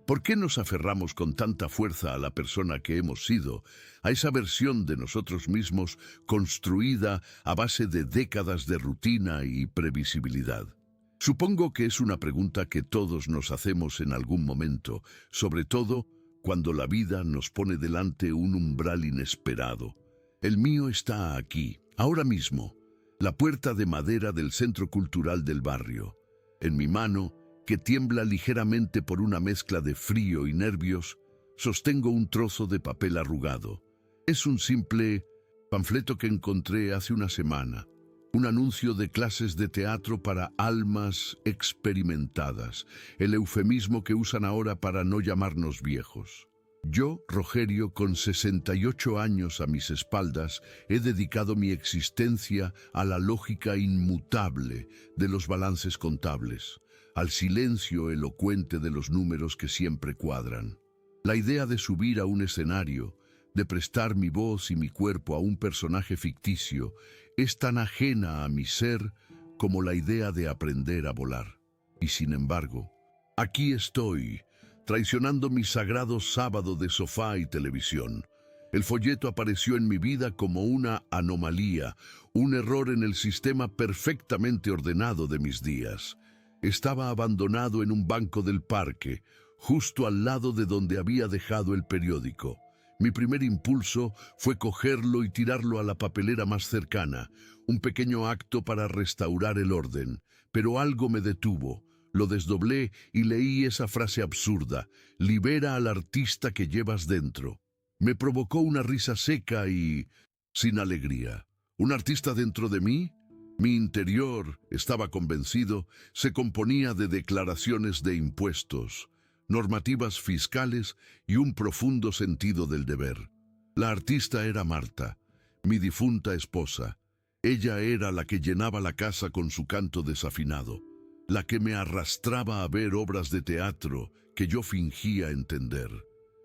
¿Por qué nos aferramos con tanta fuerza a la persona que hemos sido, a esa versión de nosotros mismos construida a base de décadas de rutina y previsibilidad? Supongo que es una pregunta que todos nos hacemos en algún momento, sobre todo cuando la vida nos pone delante un umbral inesperado. El mío está aquí, ahora mismo, la puerta de madera del Centro Cultural del barrio. En mi mano, que tiembla ligeramente por una mezcla de frío y nervios, sostengo un trozo de papel arrugado. Es un simple panfleto que encontré hace una semana. Un anuncio de clases de teatro para almas experimentadas, el eufemismo que usan ahora para no llamarnos viejos. Yo, Rogerio, con 68 años a mis espaldas, he dedicado mi existencia a la lógica inmutable de los balances contables, al silencio elocuente de los números que siempre cuadran. La idea de subir a un escenario, de prestar mi voz y mi cuerpo a un personaje ficticio, es tan ajena a mi ser como la idea de aprender a volar. Y sin embargo, aquí estoy, traicionando mi sagrado sábado de sofá y televisión. El folleto apareció en mi vida como una anomalía, un error en el sistema perfectamente ordenado de mis días. Estaba abandonado en un banco del parque, justo al lado de donde había dejado el periódico. Mi primer impulso fue cogerlo y tirarlo a la papelera más cercana, un pequeño acto para restaurar el orden, pero algo me detuvo. Lo desdoblé y leí esa frase absurda: libera al artista que llevas dentro. Me provocó una risa seca y sin alegría. ¿Un artista dentro de mí? Mi interior, estaba convencido, se componía de declaraciones de impuestos, normativas fiscales y un profundo sentido del deber. La artista era Marta, mi difunta esposa. Ella era la que llenaba la casa con su canto desafinado, la que me arrastraba a ver obras de teatro que yo fingía entender.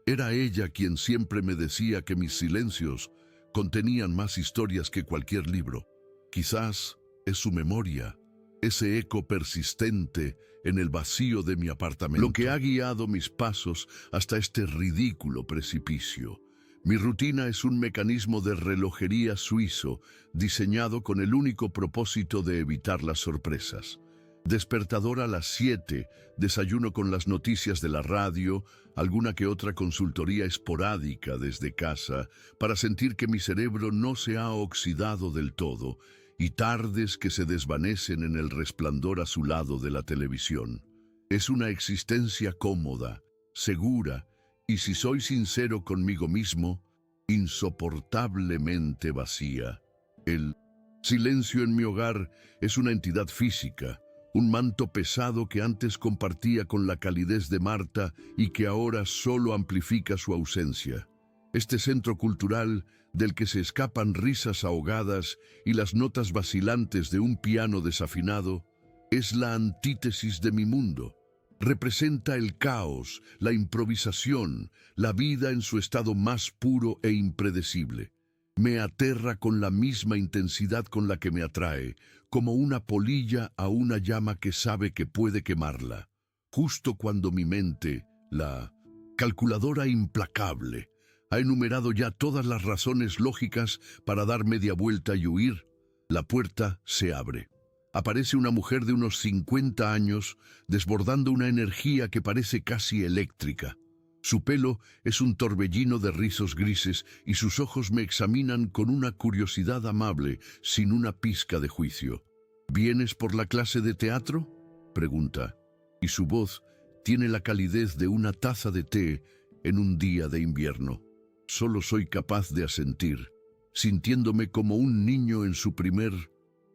Era ella quien siempre me decía que mis silencios contenían más historias que cualquier libro. Quizás es su memoria, ese eco persistente en el vacío de mi apartamento, lo que ha guiado mis pasos hasta este ridículo precipicio. Mi rutina es un mecanismo de relojería suizo, diseñado con el único propósito de evitar las sorpresas. Despertador a las 7, desayuno con las noticias de la radio, alguna que otra consultoría esporádica desde casa, para sentir que mi cerebro no se ha oxidado del todo, y tardes que se desvanecen en el resplandor azulado de la televisión. Es una existencia cómoda, segura, y si soy sincero conmigo mismo, insoportablemente vacía. El silencio en mi hogar es una entidad física, un manto pesado que antes compartía con la calidez de Marta y que ahora solo amplifica su ausencia. Este centro cultural del que se escapan risas ahogadas y las notas vacilantes de un piano desafinado es la antítesis de mi mundo. Representa el caos, la improvisación, la vida en su estado más puro e impredecible. Me aterra con la misma intensidad con la que me atrae, como una polilla a una llama que sabe que puede quemarla. Justo cuando mi mente, la calculadora implacable, ha enumerado ya todas las razones lógicas para dar media vuelta y huir, la puerta se abre. Aparece una mujer de unos 50 años, desbordando una energía que parece casi eléctrica. Su pelo es un torbellino de rizos grises y sus ojos me examinan con una curiosidad amable, sin una pizca de juicio. ¿Vienes por la clase de teatro?, pregunta, y su voz tiene la calidez de una taza de té en un día de invierno. Solo soy capaz de asentir, sintiéndome como un niño en su primer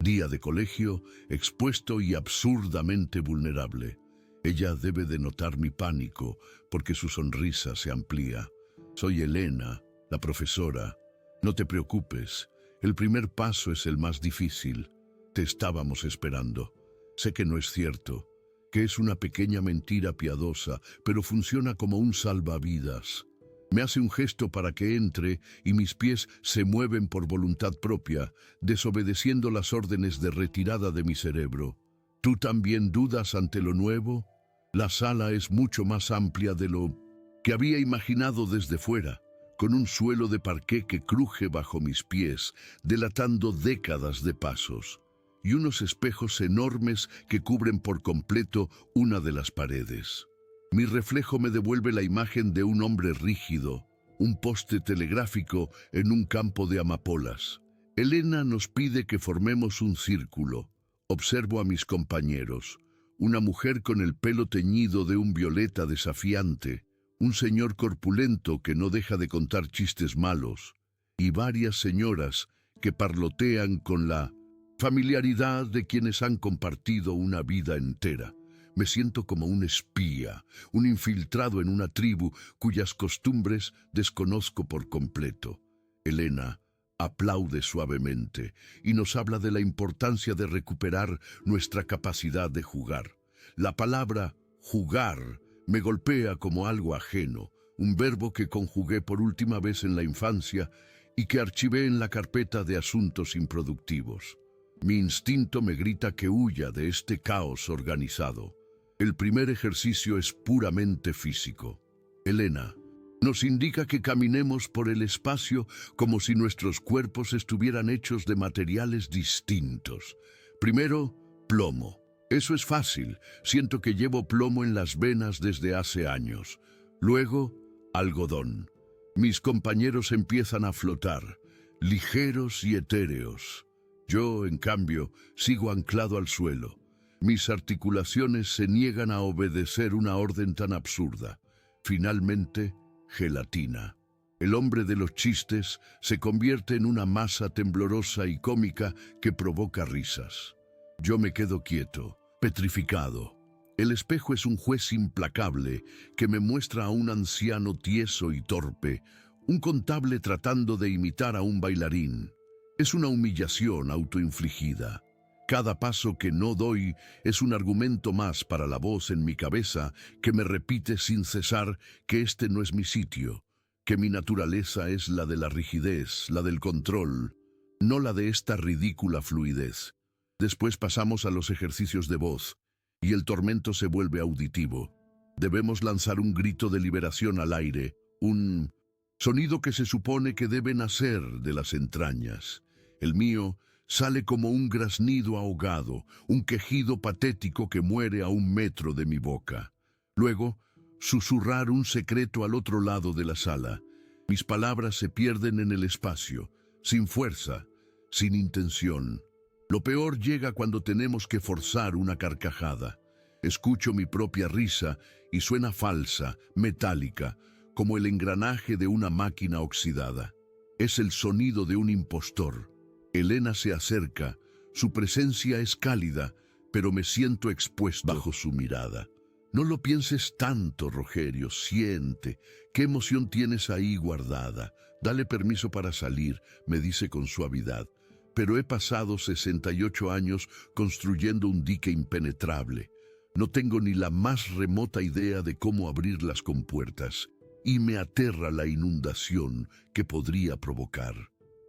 día de colegio, expuesto y absurdamente vulnerable. Ella debe de notar mi pánico, porque su sonrisa se amplía. Soy Elena, la profesora. No te preocupes, el primer paso es el más difícil. Te estábamos esperando. Sé que no es cierto, que es una pequeña mentira piadosa, pero funciona como un salvavidas. Me hace un gesto para que entre y mis pies se mueven por voluntad propia, desobedeciendo las órdenes de retirada de mi cerebro. ¿Tú también dudas ante lo nuevo? La sala es mucho más amplia de lo que había imaginado desde fuera, con un suelo de parqué que cruje bajo mis pies, delatando décadas de pasos, y unos espejos enormes que cubren por completo una de las paredes. Mi reflejo me devuelve la imagen de un hombre rígido, un poste telegráfico en un campo de amapolas. Elena nos pide que formemos un círculo. Observo a mis compañeros. Una mujer con el pelo teñido de un violeta desafiante, un señor corpulento que no deja de contar chistes malos, y varias señoras que parlotean con la familiaridad de quienes han compartido una vida entera. Me siento como un espía, un infiltrado en una tribu cuyas costumbres desconozco por completo. Elena aplaude suavemente y nos habla de la importancia de recuperar nuestra capacidad de jugar. La palabra jugar me golpea como algo ajeno, un verbo que conjugué por última vez en la infancia y que archivé en la carpeta de asuntos improductivos. Mi instinto me grita que huya de este caos organizado. El primer ejercicio es puramente físico. Elena nos indica que caminemos por el espacio como si nuestros cuerpos estuvieran hechos de materiales distintos. Primero, plomo. Eso es fácil. Siento que llevo plomo en las venas desde hace años. Luego, algodón. Mis compañeros empiezan a flotar, ligeros y etéreos. Yo, en cambio, sigo anclado al suelo. Mis articulaciones se niegan a obedecer una orden tan absurda. Finalmente, gelatina. El hombre de los chistes se convierte en una masa temblorosa y cómica que provoca risas. Yo me quedo quieto, petrificado. El espejo es un juez implacable que me muestra a un anciano tieso y torpe, un contable tratando de imitar a un bailarín. Es una humillación autoinfligida. Cada paso que no doy es un argumento más para la voz en mi cabeza que me repite sin cesar que este no es mi sitio, que mi naturaleza es la de la rigidez, la del control, no la de esta ridícula fluidez. Después pasamos a los ejercicios de voz, y el tormento se vuelve auditivo. Debemos lanzar un grito de liberación al aire, un sonido que se supone que debe nacer de las entrañas. El mío sale como un graznido ahogado, un quejido patético que muere a 1 metro de mi boca. Luego, susurrar un secreto al otro lado de la sala. Mis palabras se pierden en el espacio, sin fuerza, sin intención. Lo peor llega cuando tenemos que forzar una carcajada. Escucho mi propia risa y suena falsa, metálica, como el engranaje de una máquina oxidada. Es el sonido de un impostor. Elena se acerca, su presencia es cálida, pero me siento expuesto bajo su mirada. No lo pienses tanto, Rogerio, siente. ¿Qué emoción tienes ahí guardada? Dale permiso para salir, me dice con suavidad. Pero he pasado 68 años construyendo un dique impenetrable. No tengo ni la más remota idea de cómo abrir las compuertas, y me aterra la inundación que podría provocar.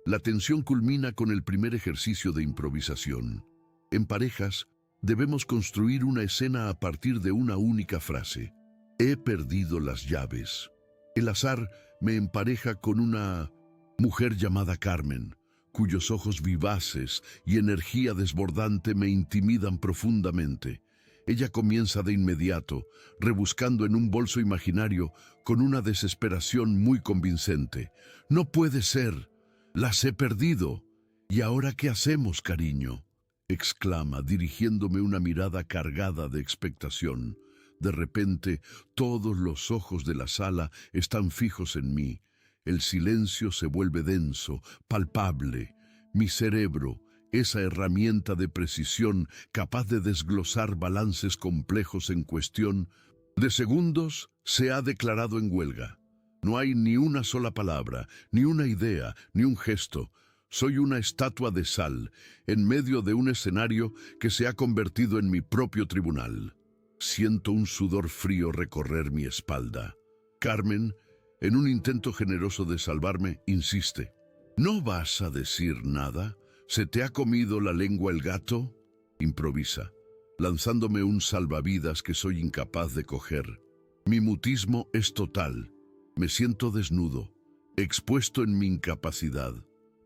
La tensión culmina con el primer ejercicio de improvisación. En parejas, debemos construir una escena a partir de una única frase. He perdido las llaves. El azar me empareja con una mujer llamada Carmen, cuyos ojos vivaces y energía desbordante me intimidan profundamente. Ella comienza de inmediato, rebuscando en un bolso imaginario con una desesperación muy convincente. No puede ser. Las he perdido. ¿Y ahora qué hacemos, cariño?, exclama, dirigiéndome una mirada cargada de expectación. De repente, todos los ojos de la sala están fijos en mí. El silencio se vuelve denso, palpable. Mi cerebro, esa herramienta de precisión capaz de desglosar balances complejos en cuestión de segundos, se ha declarado en huelga. No hay ni una sola palabra, ni una idea, ni un gesto. Soy una estatua de sal, en medio de un escenario que se ha convertido en mi propio tribunal. Siento un sudor frío recorrer mi espalda. Carmen, en un intento generoso de salvarme, insiste. ¿No vas a decir nada? ¿Se te ha comido la lengua el gato? Improvisa. lanzándome un salvavidas que soy incapaz de coger. Mi mutismo es total. Me siento desnudo, expuesto en mi incapacidad.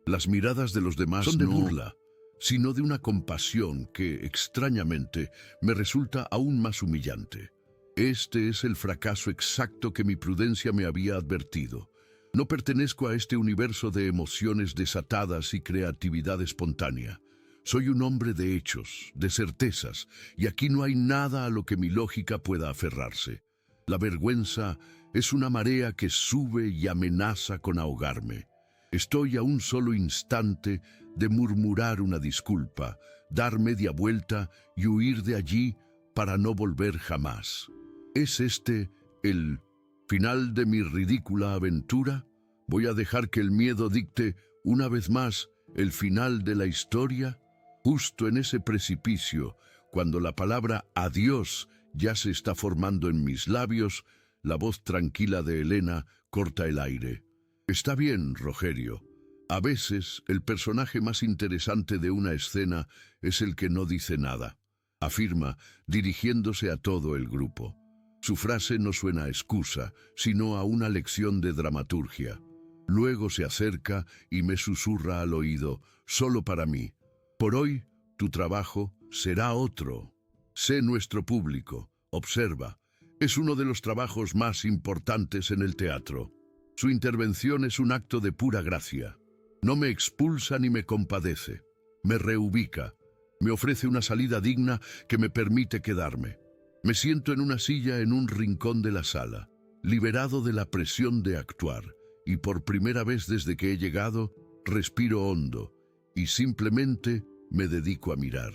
Las miradas de los demás son de burla, sino de una compasión que, extrañamente, me resulta aún más humillante. Este es el fracaso exacto que mi prudencia me había advertido. No pertenezco a este universo de emociones desatadas y creatividad espontánea. Soy un hombre de hechos, de certezas, y aquí no hay nada a lo que mi lógica pueda aferrarse. La vergüenza es una marea que sube y amenaza con ahogarme. Estoy a un solo instante de murmurar una disculpa, dar media vuelta y huir de allí para no volver jamás. ¿Es este el final de mi ridícula aventura? ¿Voy a dejar que el miedo dicte una vez más el final de la historia? Justo en ese precipicio, cuando la palabra adiós ya se está formando en mis labios, la voz tranquila de Elena corta el aire. Está bien, Rogerio. A veces, el personaje más interesante de una escena es el que no dice nada, afirma, dirigiéndose a todo el grupo. Su frase no suena a excusa, sino a una lección de dramaturgia. Luego se acerca y me susurra al oído, solo para mí. Por hoy, tu trabajo será otro. Sé nuestro público, observa. Es uno de los trabajos más importantes en el teatro. Su intervención es un acto de pura gracia. No me expulsa ni me compadece. Me reubica. Me ofrece una salida digna que me permite quedarme. Me siento en una silla en un rincón de la sala, liberado de la presión de actuar, y por primera vez desde que he llegado, respiro hondo y simplemente me dedico a mirar.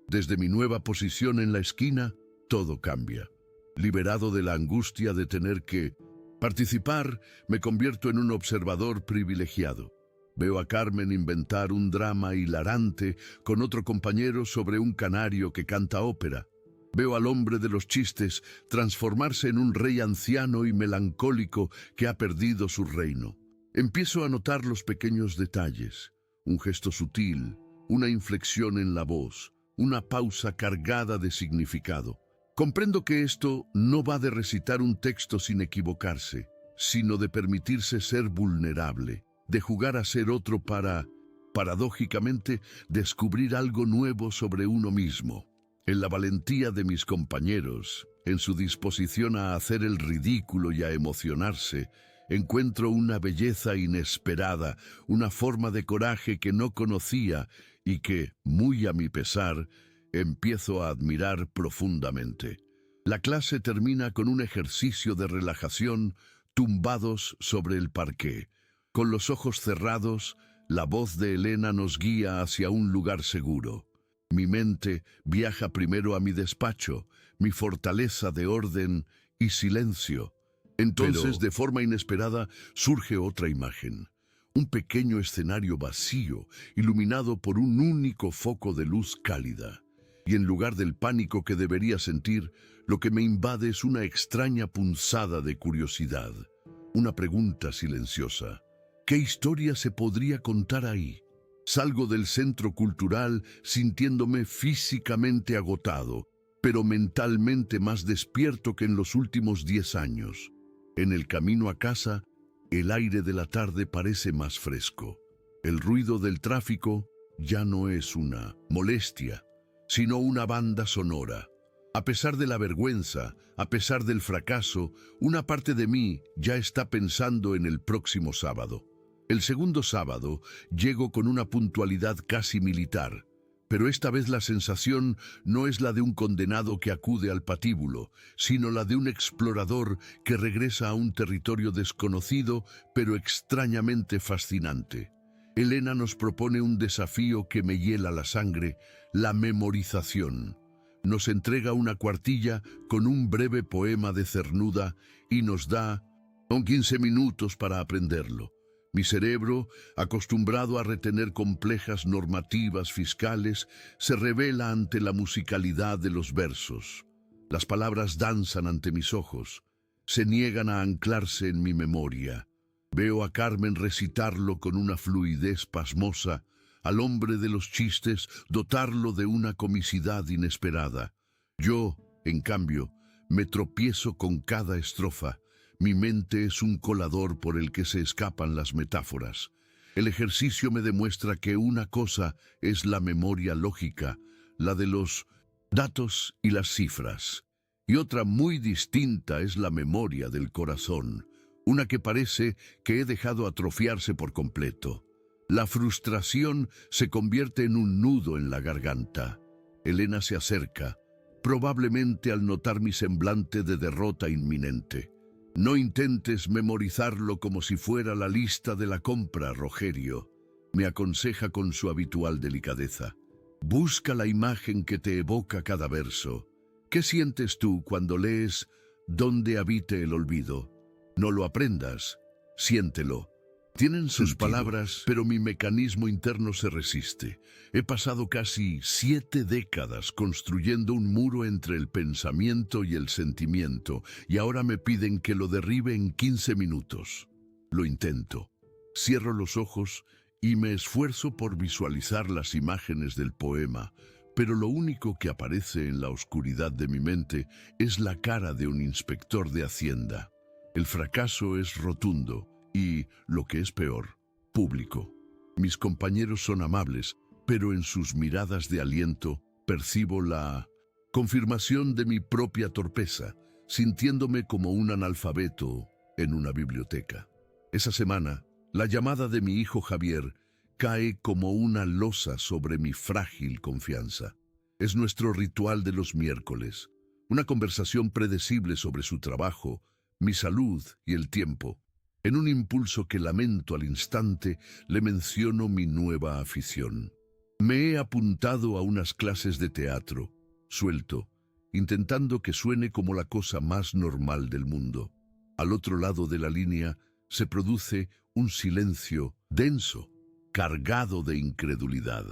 Desde mi nueva posición en la esquina, todo cambia. Liberado de la angustia de tener que participar, me convierto en un observador privilegiado. Veo a Carmen inventar un drama hilarante con otro compañero sobre un canario que canta ópera. Veo al hombre de los chistes transformarse en un rey anciano y melancólico que ha perdido su reino. Empiezo a notar los pequeños detalles, un gesto sutil, una inflexión en la voz, una pausa cargada de significado. Comprendo que esto no va de recitar un texto sin equivocarse, sino de permitirse ser vulnerable, de jugar a ser otro para, paradójicamente, descubrir algo nuevo sobre uno mismo. En la valentía de mis compañeros, en su disposición a hacer el ridículo y a emocionarse, encuentro una belleza inesperada, una forma de coraje que no conocía y que, muy a mi pesar, empiezo a admirar profundamente. La clase termina con un ejercicio de relajación tumbados sobre el parqué. Con los ojos cerrados, la voz de Elena nos guía hacia un lugar seguro. Mi mente viaja primero a mi despacho, mi fortaleza de orden y silencio. Entonces, de forma inesperada, surge otra imagen. Un pequeño escenario vacío, iluminado por un único foco de luz cálida. Y en lugar del pánico que debería sentir, lo que me invade es una extraña punzada de curiosidad. Una pregunta silenciosa. ¿Qué historia se podría contar ahí? Salgo del centro cultural sintiéndome físicamente agotado, pero mentalmente más despierto que en los últimos 10 años. En el camino a casa, el aire de la tarde parece más fresco. El ruido del tráfico ya no es una molestia, sino una banda sonora. A pesar de la vergüenza, a pesar del fracaso, una parte de mí ya está pensando en el próximo sábado. El segundo sábado llego con una puntualidad casi militar, pero esta vez la sensación no es la de un condenado que acude al patíbulo, sino la de un explorador que regresa a un territorio desconocido, pero extrañamente fascinante. Elena nos propone un desafío que me hiela la sangre, la memorización. Nos entrega una cuartilla con un breve poema de Cernuda y nos da 15 minutos para aprenderlo. Mi cerebro, acostumbrado a retener complejas normativas fiscales, se revela ante la musicalidad de los versos. Las palabras danzan ante mis ojos, se niegan a anclarse en mi memoria. Veo a Carmen recitarlo con una fluidez pasmosa, al hombre de los chistes dotarlo de una comicidad inesperada. Yo, en cambio, me tropiezo con cada estrofa. Mi mente es un colador por el que se escapan las metáforas. El ejercicio me demuestra que una cosa es la memoria lógica, la de los datos y las cifras, y otra muy distinta es la memoria del corazón, una que parece que he dejado atrofiarse por completo. La frustración se convierte en un nudo en la garganta. Elena se acerca, probablemente al notar mi semblante de derrota inminente. No intentes memorizarlo como si fuera la lista de la compra, Rogerio, me aconseja con su habitual delicadeza. Busca la imagen que te evoca cada verso. ¿Qué sientes tú cuando lees "Donde habite el olvido"? No lo aprendas, siéntelo. Tienen sus palabras, pero mi mecanismo interno se resiste. He pasado casi 7 décadas construyendo un muro entre el pensamiento y el sentimiento, y ahora me piden que lo derribe en 15 minutos. Lo intento. Cierro los ojos y me esfuerzo por visualizar las imágenes del poema, pero lo único que aparece en la oscuridad de mi mente es la cara de un inspector de Hacienda. El fracaso es rotundo y, lo que es peor, público. Mis compañeros son amables, pero en sus miradas de aliento percibo la confirmación de mi propia torpeza, sintiéndome como un analfabeto en una biblioteca. Esa semana, la llamada de mi hijo Javier cae como una losa sobre mi frágil confianza. Es nuestro ritual de los miércoles, una conversación predecible sobre su trabajo, mi salud y el tiempo. En un impulso que lamento al instante, le menciono mi nueva afición. Me he apuntado a unas clases de teatro, suelto, intentando que suene como la cosa más normal del mundo. Al otro lado de la línea se produce un silencio denso, cargado de incredulidad.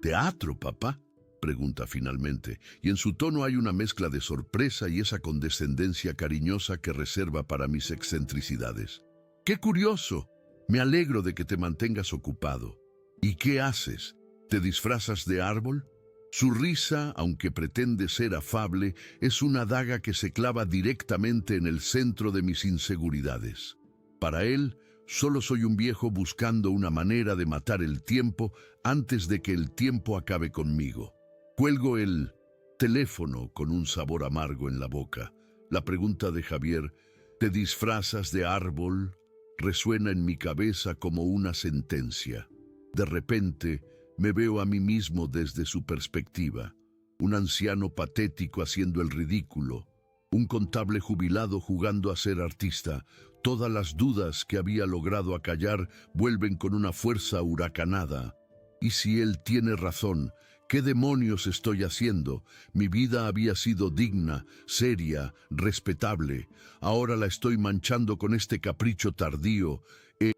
¿Teatro, papá?, pregunta finalmente, y en su tono hay una mezcla de sorpresa y esa condescendencia cariñosa que reserva para mis excentricidades. ¡Qué curioso! Me alegro de que te mantengas ocupado. ¿Y qué haces? ¿Te disfrazas de árbol? Su risa, aunque pretende ser afable, es una daga que se clava directamente en el centro de mis inseguridades. Para él, solo soy un viejo buscando una manera de matar el tiempo antes de que el tiempo acabe conmigo. Cuelgo el teléfono con un sabor amargo en la boca. La pregunta de Javier, ¿te disfrazas de árbol?, resuena en mi cabeza como una sentencia. De repente, me veo a mí mismo desde su perspectiva. Un anciano patético haciendo el ridículo. Un contable jubilado jugando a ser artista. Todas las dudas que había logrado acallar vuelven con una fuerza huracanada. ¿Y si él tiene razón? ¿Qué demonios estoy haciendo? Mi vida había sido digna, seria, respetable. Ahora la estoy manchando con este capricho tardío e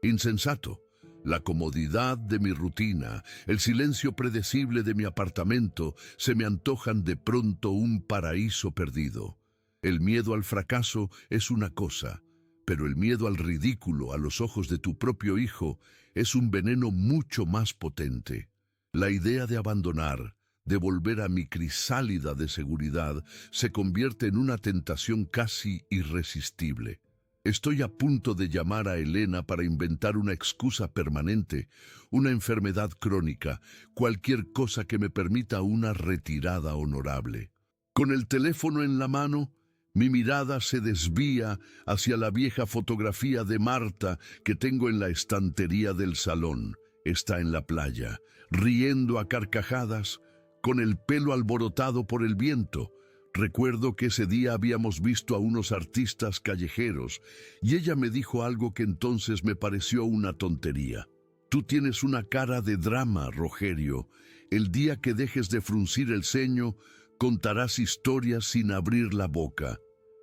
insensato. La comodidad de mi rutina, el silencio predecible de mi apartamento, se me antojan de pronto un paraíso perdido. El miedo al fracaso es una cosa, pero el miedo al ridículo a los ojos de tu propio hijo es un veneno mucho más potente. La idea de abandonar, de volver a mi crisálida de seguridad, se convierte en una tentación casi irresistible. Estoy a punto de llamar a Elena para inventar una excusa permanente, una enfermedad crónica, cualquier cosa que me permita una retirada honorable. Con el teléfono en la mano, mi mirada se desvía hacia la vieja fotografía de Marta que tengo en la estantería del salón. Está en la playa, riendo a carcajadas, con el pelo alborotado por el viento. Recuerdo que ese día habíamos visto a unos artistas callejeros y ella me dijo algo que entonces me pareció una tontería. Tú tienes una cara de drama, Rogerio. El día que dejes de fruncir el ceño, contarás historias sin abrir la boca.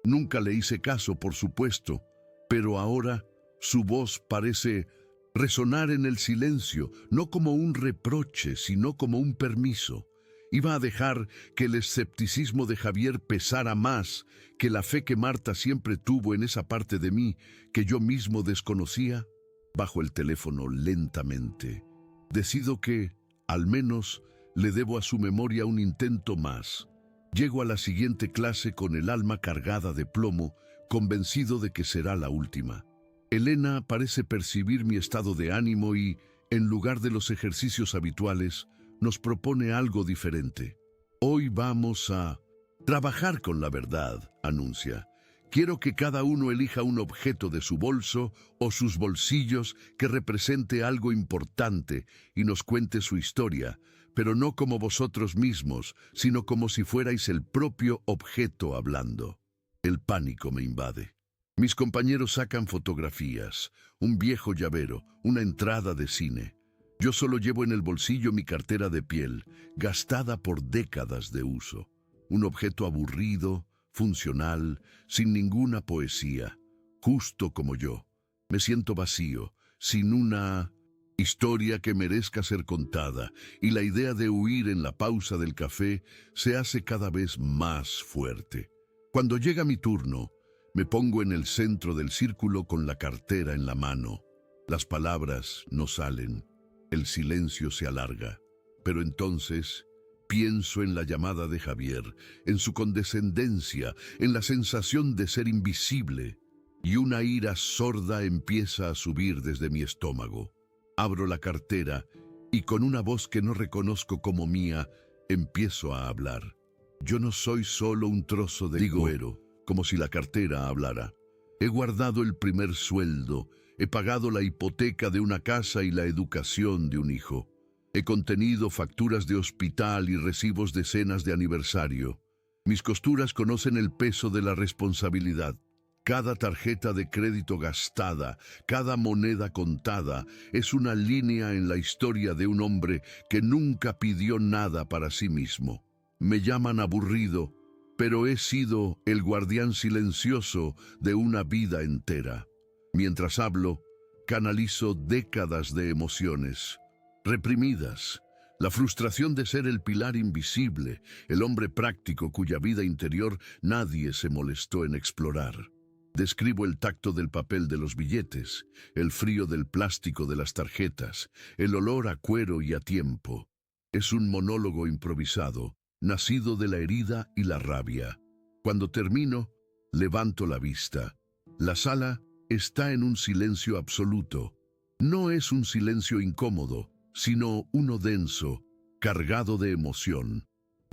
Nunca le hice caso, por supuesto, pero ahora su voz parece resonar en el silencio, no como un reproche, sino como un permiso. Iba a dejar que el escepticismo de Javier pesara más que la fe que Marta siempre tuvo en esa parte de mí que yo mismo desconocía. Bajo el teléfono lentamente. Decido que, al menos, le debo a su memoria un intento más. Llego a la siguiente clase con el alma cargada de plomo, convencido de que será la última. Elena parece percibir mi estado de ánimo y, en lugar de los ejercicios habituales, nos propone algo diferente. Hoy vamos a trabajar con la verdad, anuncia. Quiero que cada uno elija un objeto de su bolso o sus bolsillos que represente algo importante y nos cuente su historia, pero no como vosotros mismos, sino como si fuerais el propio objeto hablando. El pánico me invade. Mis compañeros sacan fotografías, un viejo llavero, una entrada de cine. Yo solo llevo en el bolsillo mi cartera de piel, gastada por décadas de uso. Un objeto aburrido, funcional, sin ninguna poesía, justo como yo. Me siento vacío, sin una historia que merezca ser contada, y la idea de huir en la pausa del café se hace cada vez más fuerte. Cuando llega mi turno, me pongo en el centro del círculo con la cartera en la mano. Las palabras no salen, el silencio se alarga, pero entonces pienso en la llamada de Javier, en su condescendencia, en la sensación de ser invisible, y una ira sorda empieza a subir desde mi estómago. Abro la cartera y con una voz que no reconozco como mía, empiezo a hablar. Yo no soy solo un trozo de cuero, como si la cartera hablara. He guardado el primer sueldo, he pagado la hipoteca de una casa y la educación de un hijo. He contenido facturas de hospital y recibos de cenas de aniversario. Mis costuras conocen el peso de la responsabilidad. Cada tarjeta de crédito gastada, cada moneda contada, es una línea en la historia de un hombre que nunca pidió nada para sí mismo. Me llaman aburrido, pero he sido el guardián silencioso de una vida entera. Mientras hablo, canalizo décadas de emociones reprimidas. La frustración de ser el pilar invisible, el hombre práctico cuya vida interior nadie se molestó en explorar. Describo el tacto del papel de los billetes, el frío del plástico de las tarjetas, el olor a cuero y a tiempo. Es un monólogo improvisado, nacido de la herida y la rabia. Cuando termino, levanto la vista. La sala está en un silencio absoluto. No es un silencio incómodo, sino uno denso, cargado de emoción.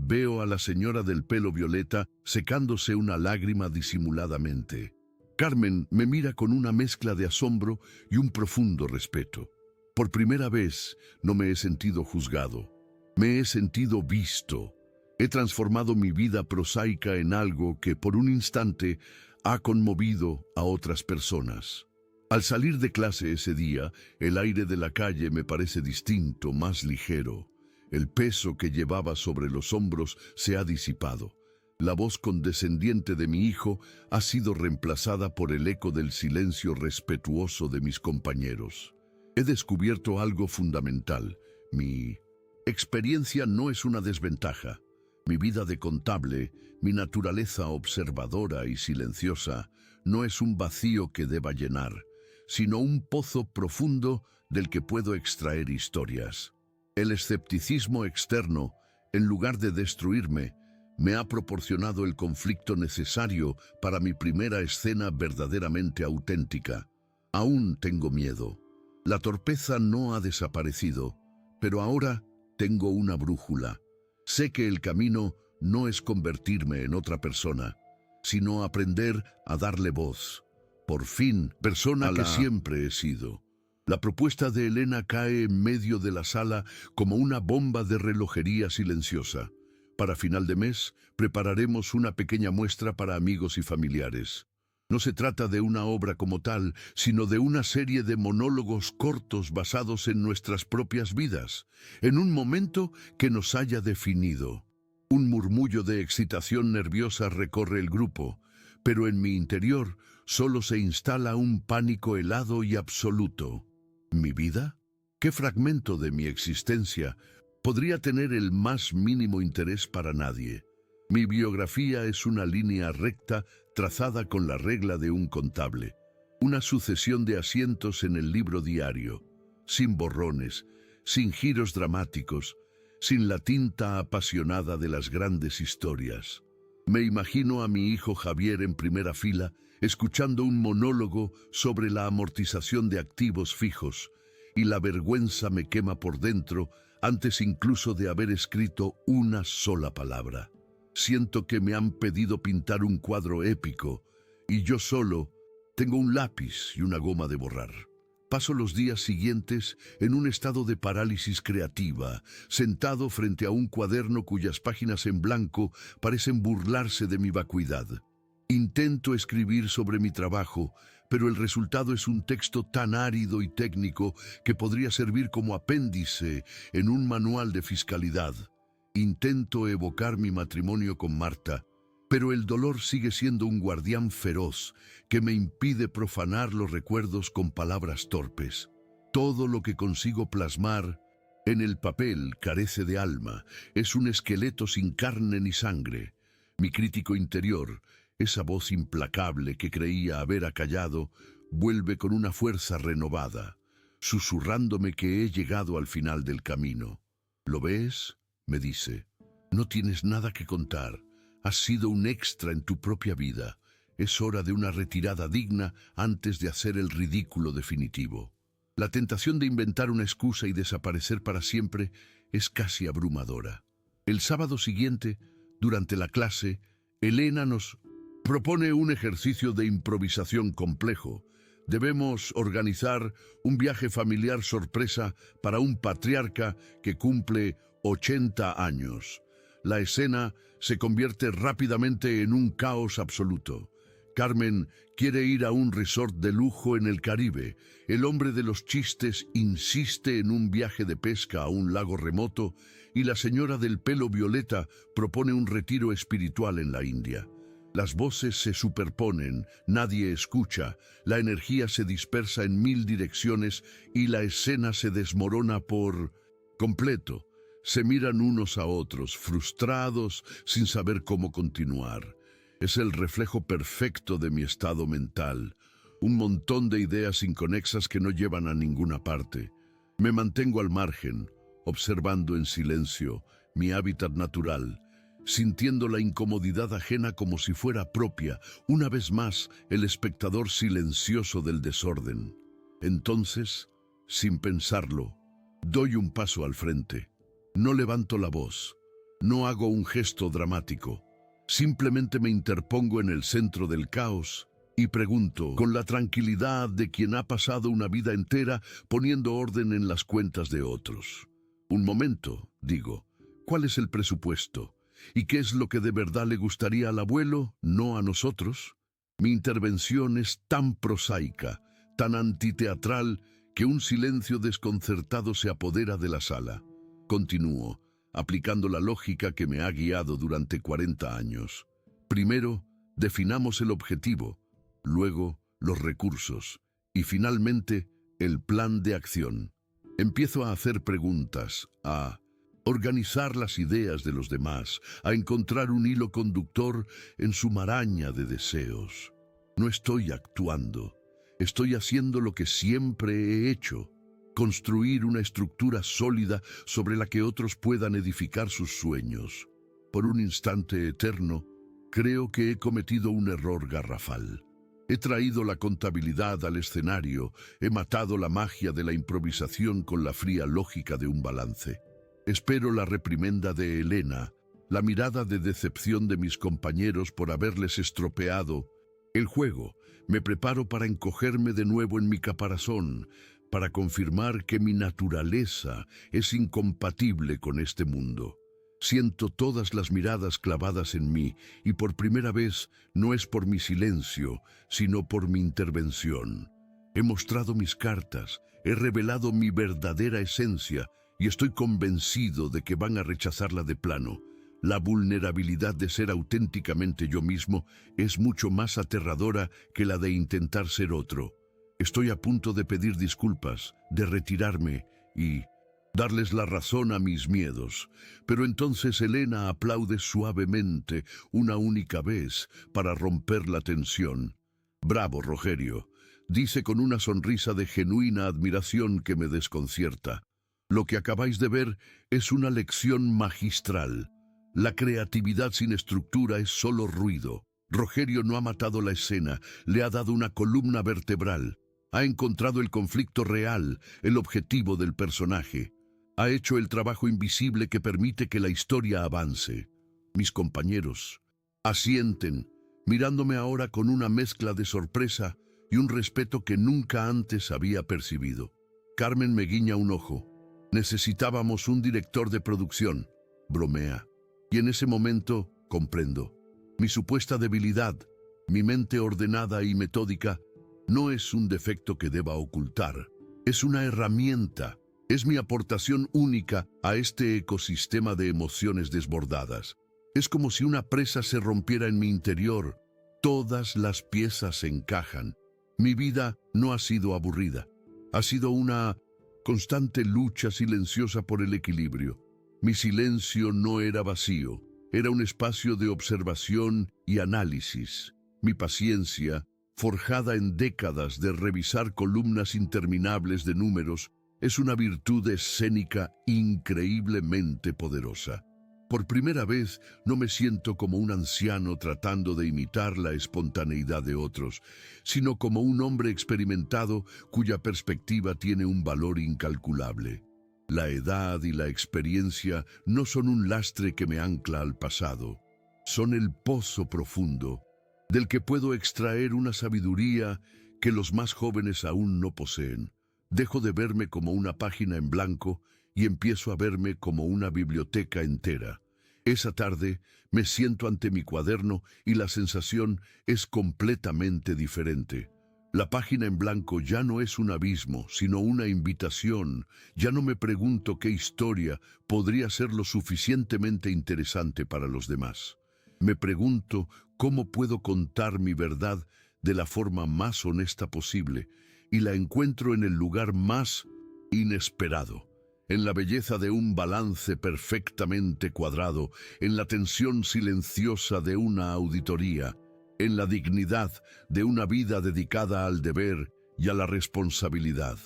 Veo a la señora del pelo violeta secándose una lágrima disimuladamente. Carmen me mira con una mezcla de asombro y un profundo respeto. Por primera vez no me he sentido juzgado. Me he sentido visto. He transformado mi vida prosaica en algo que por un instante ha conmovido a otras personas. Al salir de clase ese día, el aire de la calle me parece distinto, más ligero. El peso que llevaba sobre los hombros se ha disipado. La voz condescendiente de mi hijo ha sido reemplazada por el eco del silencio respetuoso de mis compañeros. He descubierto algo fundamental. Mi experiencia no es una desventaja. Mi vida de contable, mi naturaleza observadora y silenciosa, no es un vacío que deba llenar, sino un pozo profundo del que puedo extraer historias. El escepticismo externo, en lugar de destruirme, me ha proporcionado el conflicto necesario para mi primera escena verdaderamente auténtica. Aún tengo miedo. La torpeza no ha desaparecido, pero ahora tengo una brújula. Sé que el camino no es convertirme en otra persona, sino aprender a darle voz. Por fin, persona que siempre he sido. La propuesta de Elena cae en medio de la sala como una bomba de relojería silenciosa. Para final de mes, prepararemos una pequeña muestra para amigos y familiares. No se trata de una obra como tal, sino de una serie de monólogos cortos basados en nuestras propias vidas, en un momento que nos haya definido. Un murmullo de excitación nerviosa recorre el grupo, pero en mi interior solo se instala un pánico helado y absoluto. ¿Mi vida? ¿Qué fragmento de mi existencia podría tener el más mínimo interés para nadie? Mi biografía es una línea recta trazada con la regla de un contable, una sucesión de asientos en el libro diario, sin borrones, sin giros dramáticos, sin la tinta apasionada de las grandes historias. Me imagino a mi hijo Javier en primera fila, escuchando un monólogo sobre la amortización de activos fijos, y la vergüenza me quema por dentro antes incluso de haber escrito una sola palabra. Siento que me han pedido pintar un cuadro épico, y yo solo tengo un lápiz y una goma de borrar. Paso los días siguientes en un estado de parálisis creativa, sentado frente a un cuaderno cuyas páginas en blanco parecen burlarse de mi vacuidad. Intento escribir sobre mi trabajo, pero el resultado es un texto tan árido y técnico que podría servir como apéndice en un manual de fiscalidad. Intento evocar mi matrimonio con Marta, pero el dolor sigue siendo un guardián feroz que me impide profanar los recuerdos con palabras torpes. Todo lo que consigo plasmar en el papel carece de alma, es un esqueleto sin carne ni sangre. Mi crítico interior, esa voz implacable que creía haber acallado, vuelve con una fuerza renovada, susurrándome que he llegado al final del camino. ¿Lo ves?, me dice. No tienes nada que contar. Has sido un extra en tu propia vida. Es hora de una retirada digna antes de hacer el ridículo definitivo. La tentación de inventar una excusa y desaparecer para siempre es casi abrumadora. El sábado siguiente, durante la clase, Elena nos propone un ejercicio de improvisación complejo. Debemos organizar un viaje familiar sorpresa para un patriarca que cumple 80 años. La escena se convierte rápidamente en un caos absoluto. Carmen quiere ir a un resort de lujo en el Caribe. El hombre de los chistes insiste en un viaje de pesca a un lago remoto y la señora del pelo violeta propone un retiro espiritual en la India. Las voces se superponen, nadie escucha, la energía se dispersa en 1000 direcciones y la escena se desmorona por completo. Se miran unos a otros, frustrados, sin saber cómo continuar. Es el reflejo perfecto de mi estado mental. Un montón de ideas inconexas que no llevan a ninguna parte. Me mantengo al margen, observando en silencio mi hábitat natural, sintiendo la incomodidad ajena como si fuera propia, una vez más el espectador silencioso del desorden. Entonces, sin pensarlo, doy un paso al frente. No levanto la voz, no hago un gesto dramático, simplemente me interpongo en el centro del caos y pregunto, con la tranquilidad de quien ha pasado una vida entera poniendo orden en las cuentas de otros. Un momento, digo, ¿cuál es el presupuesto? ¿Y qué es lo que de verdad le gustaría al abuelo, no a nosotros? Mi intervención es tan prosaica, tan antiteatral, que un silencio desconcertado se apodera de la sala. Continúo, aplicando la lógica que me ha guiado durante 40 años. Primero, definamos el objetivo, luego los recursos y finalmente el plan de acción. Empiezo a hacer preguntas, a organizar las ideas de los demás, a encontrar un hilo conductor en su maraña de deseos. No estoy actuando, estoy haciendo lo que siempre he hecho. Construir una estructura sólida sobre la que otros puedan edificar sus sueños. Por un instante eterno, creo que he cometido un error garrafal. He traído la contabilidad al escenario, he matado la magia de la improvisación con la fría lógica de un balance. Espero la reprimenda de Elena, la mirada de decepción de mis compañeros por haberles estropeado el juego. Me preparo para encogerme de nuevo en mi caparazón, para confirmar que mi naturaleza es incompatible con este mundo. Siento todas las miradas clavadas en mí y por primera vez no es por mi silencio, sino por mi intervención. He mostrado mis cartas, he revelado mi verdadera esencia y estoy convencido de que van a rechazarla de plano. La vulnerabilidad de ser auténticamente yo mismo es mucho más aterradora que la de intentar ser otro. Estoy a punto de pedir disculpas, de retirarme y darles la razón a mis miedos. Pero entonces Elena aplaude suavemente una única vez para romper la tensión. «Bravo, Rogerio», dice con una sonrisa de genuina admiración que me desconcierta. Lo que acabáis de ver es una lección magistral. La creatividad sin estructura es solo ruido. Rogerio no ha matado la escena, le ha dado una columna vertebral. Ha encontrado el conflicto real, el objetivo del personaje. Ha hecho el trabajo invisible que permite que la historia avance. Mis compañeros asienten, mirándome ahora con una mezcla de sorpresa y un respeto que nunca antes había percibido. Carmen me guiña un ojo. Necesitábamos un director de producción, bromea. Y en ese momento comprendo. Mi supuesta debilidad, mi mente ordenada y metódica, no es un defecto que deba ocultar. Es una herramienta. Es mi aportación única a este ecosistema de emociones desbordadas. Es como si una presa se rompiera en mi interior. Todas las piezas se encajan. Mi vida no ha sido aburrida. Ha sido una constante lucha silenciosa por el equilibrio. Mi silencio no era vacío. Era un espacio de observación y análisis. Mi paciencia, forjada en décadas de revisar columnas interminables de números, es una virtud escénica increíblemente poderosa. Por primera vez no me siento como un anciano tratando de imitar la espontaneidad de otros, sino como un hombre experimentado cuya perspectiva tiene un valor incalculable. La edad y la experiencia no son un lastre que me ancla al pasado, son el pozo profundo, del que puedo extraer una sabiduría que los más jóvenes aún no poseen. Dejo de verme como una página en blanco y empiezo a verme como una biblioteca entera. Esa tarde me siento ante mi cuaderno y la sensación es completamente diferente. La página en blanco ya no es un abismo, sino una invitación. Ya no me pregunto qué historia podría ser lo suficientemente interesante para los demás. Me pregunto cómo puedo contar mi verdad de la forma más honesta posible, y la encuentro en el lugar más inesperado, en la belleza de un balance perfectamente cuadrado, en la tensión silenciosa de una auditoría, en la dignidad de una vida dedicada al deber y a la responsabilidad.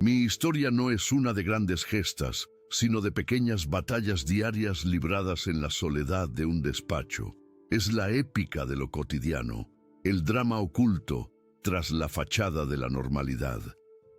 Mi historia no es una de grandes gestas, sino de pequeñas batallas diarias libradas en la soledad de un despacho. Es la épica de lo cotidiano, el drama oculto tras la fachada de la normalidad.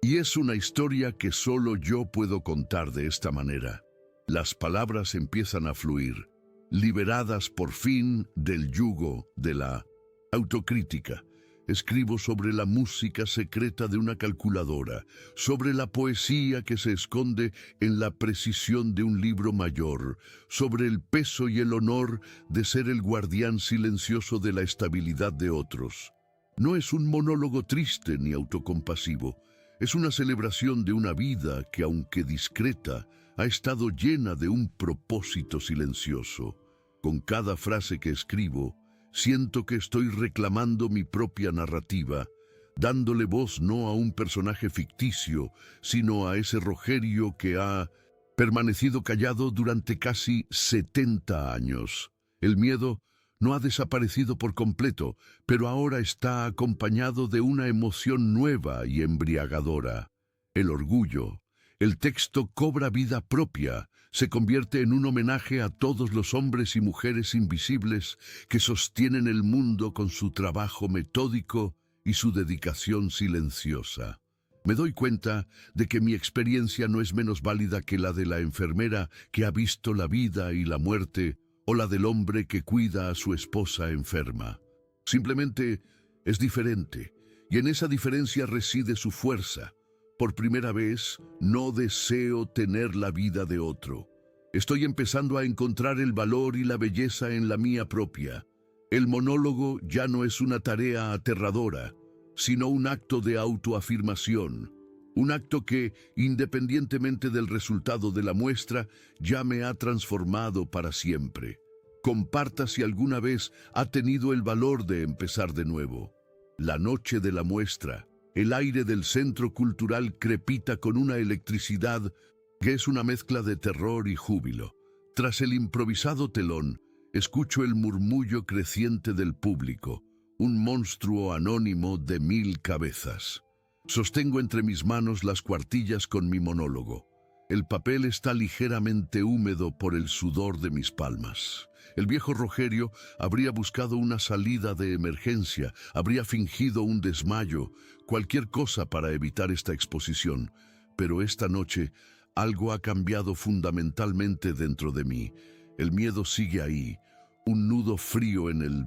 Y es una historia que solo yo puedo contar de esta manera. Las palabras empiezan a fluir, liberadas por fin del yugo de la autocrítica. Escribo sobre la música secreta de una calculadora, sobre la poesía que se esconde en la precisión de un libro mayor, sobre el peso y el honor de ser el guardián silencioso de la estabilidad de otros. No es un monólogo triste ni autocompasivo. Es una celebración de una vida que, aunque discreta, ha estado llena de un propósito silencioso. Con cada frase que escribo, siento que estoy reclamando mi propia narrativa, dándole voz no a un personaje ficticio, sino a ese Rogerio que ha permanecido callado durante casi 70 años. El miedo no ha desaparecido por completo, pero ahora está acompañado de una emoción nueva y embriagadora. El orgullo. El texto cobra vida propia, se convierte en un homenaje a todos los hombres y mujeres invisibles que sostienen el mundo con su trabajo metódico y su dedicación silenciosa. Me doy cuenta de que mi experiencia no es menos válida que la de la enfermera que ha visto la vida y la muerte, o la del hombre que cuida a su esposa enferma. Simplemente es diferente, y en esa diferencia reside su fuerza. Por primera vez, no deseo tener la vida de otro. Estoy empezando a encontrar el valor y la belleza en la mía propia. El monólogo ya no es una tarea aterradora, sino un acto de autoafirmación. Un acto que, independientemente del resultado de la muestra, ya me ha transformado para siempre. Comparta si alguna vez ha tenido el valor de empezar de nuevo. La noche de la muestra, el aire del centro cultural crepita con una electricidad que es una mezcla de terror y júbilo. Tras el improvisado telón, escucho el murmullo creciente del público, un monstruo anónimo de 1000 cabezas. Sostengo entre mis manos las cuartillas con mi monólogo. El papel está ligeramente húmedo por el sudor de mis palmas. El viejo Rogerio habría buscado una salida de emergencia, habría fingido un desmayo, cualquier cosa para evitar esta exposición. Pero esta noche algo ha cambiado fundamentalmente dentro de mí. El miedo sigue ahí, un nudo frío en el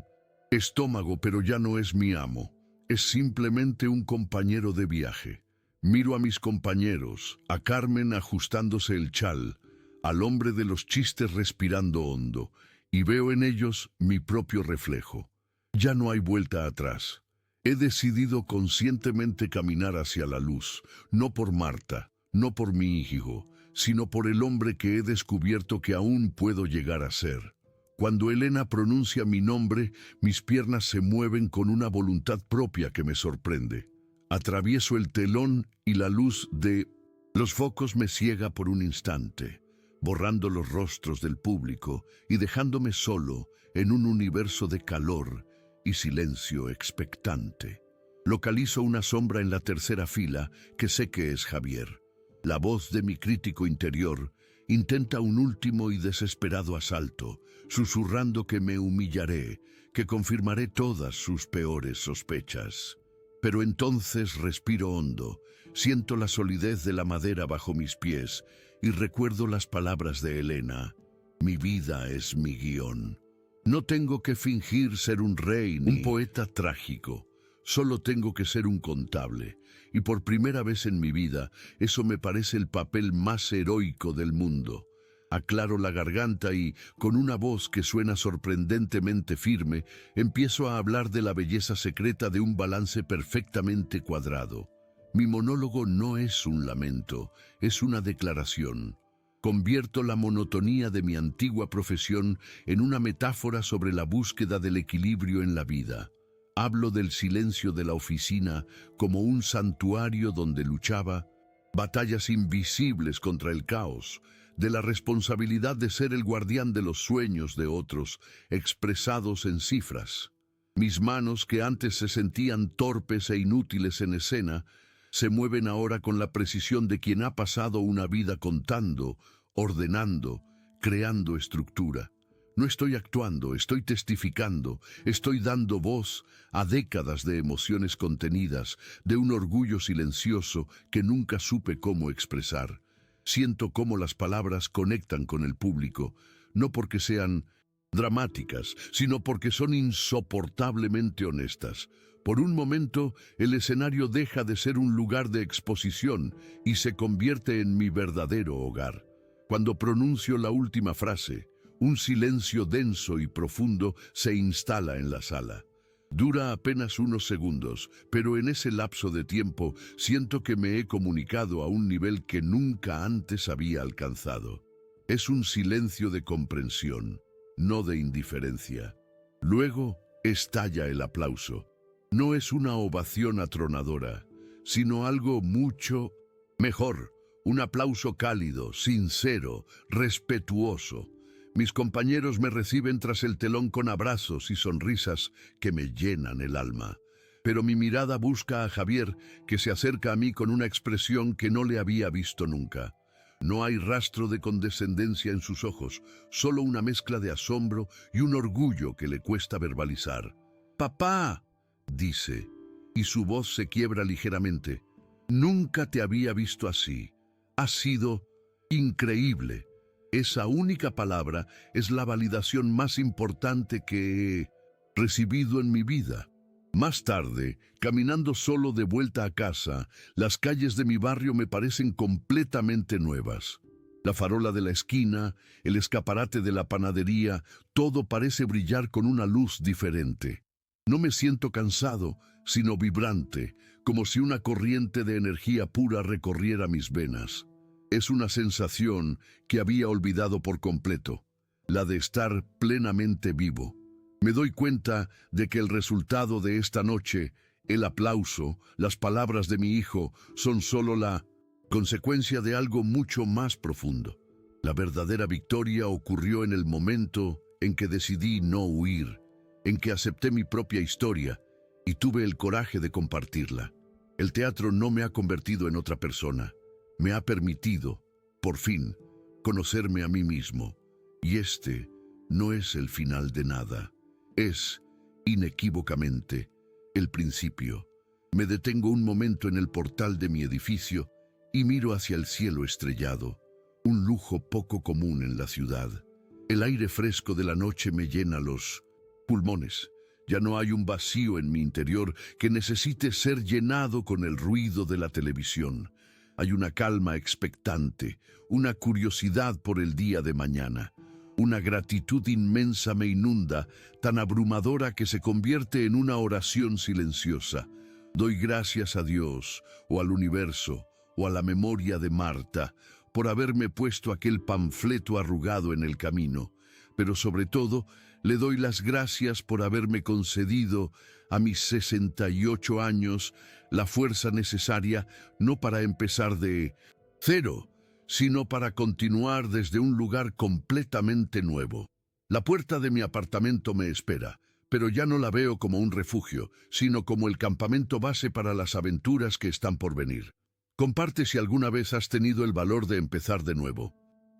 estómago, pero ya no es mi amo. Es simplemente un compañero de viaje. Miro a mis compañeros, a Carmen ajustándose el chal, al hombre de los chistes respirando hondo, y veo en ellos mi propio reflejo. Ya no hay vuelta atrás. He decidido conscientemente caminar hacia la luz, no por Marta, no por mi hijo, sino por el hombre que he descubierto que aún puedo llegar a ser. Cuando Elena pronuncia mi nombre, mis piernas se mueven con una voluntad propia que me sorprende. Atravieso el telón y la luz de los focos me ciega por un instante, borrando los rostros del público y dejándome solo en un universo de calor y silencio expectante. Localizo una sombra en la tercera fila que sé que es Javier. La voz de mi crítico interior intenta un último y desesperado asalto, susurrando que me humillaré, que confirmaré todas sus peores sospechas. Pero entonces respiro hondo, siento la solidez de la madera bajo mis pies y recuerdo las palabras de Elena. Mi vida es mi guión. No tengo que fingir ser un rey ni un poeta trágico. Solo tengo que ser un contable. Y por primera vez en mi vida, eso me parece el papel más heroico del mundo. Aclaro la garganta y, con una voz que suena sorprendentemente firme, empiezo a hablar de la belleza secreta de un balance perfectamente cuadrado. Mi monólogo no es un lamento, es una declaración. Convierto la monotonía de mi antigua profesión en una metáfora sobre la búsqueda del equilibrio en la vida. Hablo del silencio de la oficina como un santuario donde luchaba batallas invisibles contra el caos, de la responsabilidad de ser el guardián de los sueños de otros, expresados en cifras. Mis manos, que antes se sentían torpes e inútiles en escena, se mueven ahora con la precisión de quien ha pasado una vida contando, ordenando, creando estructura. No estoy actuando, estoy testificando, estoy dando voz a décadas de emociones contenidas, de un orgullo silencioso que nunca supe cómo expresar. Siento cómo las palabras conectan con el público, no porque sean dramáticas, sino porque son insoportablemente honestas. Por un momento, el escenario deja de ser un lugar de exposición y se convierte en mi verdadero hogar. Cuando pronuncio la última frase, un silencio denso y profundo se instala en la sala. Dura apenas unos segundos, pero en ese lapso de tiempo siento que me he comunicado a un nivel que nunca antes había alcanzado. Es un silencio de comprensión, no de indiferencia. Luego estalla el aplauso. No es una ovación atronadora, sino algo mucho mejor. Un aplauso cálido, sincero, respetuoso. Mis compañeros me reciben tras el telón con abrazos y sonrisas que me llenan el alma. Pero mi mirada busca a Javier, que se acerca a mí con una expresión que no le había visto nunca. No hay rastro de condescendencia en sus ojos, solo una mezcla de asombro y un orgullo que le cuesta verbalizar. «¡Papá!», dice, y su voz se quiebra ligeramente. «Nunca te había visto así. Ha sido increíble». Esa única palabra es la validación más importante que he recibido en mi vida. Más tarde, caminando solo de vuelta a casa, las calles de mi barrio me parecen completamente nuevas. La farola de la esquina, el escaparate de la panadería, todo parece brillar con una luz diferente. No me siento cansado, sino vibrante, como si una corriente de energía pura recorriera mis venas. Es una sensación que había olvidado por completo, la de estar plenamente vivo. Me doy cuenta de que el resultado de esta noche, el aplauso, las palabras de mi hijo, son solo la consecuencia de algo mucho más profundo. La verdadera victoria ocurrió en el momento en que decidí no huir, en que acepté mi propia historia y tuve el coraje de compartirla. El teatro no me ha convertido en otra persona. Me ha permitido por fin, conocerme a mí mismo. Y este no es el final de nada. Es, inequívocamente, el principio. Me detengo un momento en el portal de mi edificio y miro hacia el cielo estrellado, un lujo poco común en la ciudad. El aire fresco de la noche me llena los pulmones. Ya no hay un vacío en mi interior que necesite ser llenado con el ruido de la televisión. Hay una calma expectante, una curiosidad por el día de mañana. Una gratitud inmensa me inunda, tan abrumadora que se convierte en una oración silenciosa. Doy gracias a Dios, o al universo, o a la memoria de Marta, por haberme puesto aquel panfleto arrugado en el camino, pero sobre todo le doy las gracias por haberme concedido a mis 68 años la fuerza necesaria no para empezar de cero, sino para continuar desde un lugar completamente nuevo. La puerta de mi apartamento me espera, pero ya no la veo como un refugio, sino como el campamento base para las aventuras que están por venir. Comparte si alguna vez has tenido el valor de empezar de nuevo.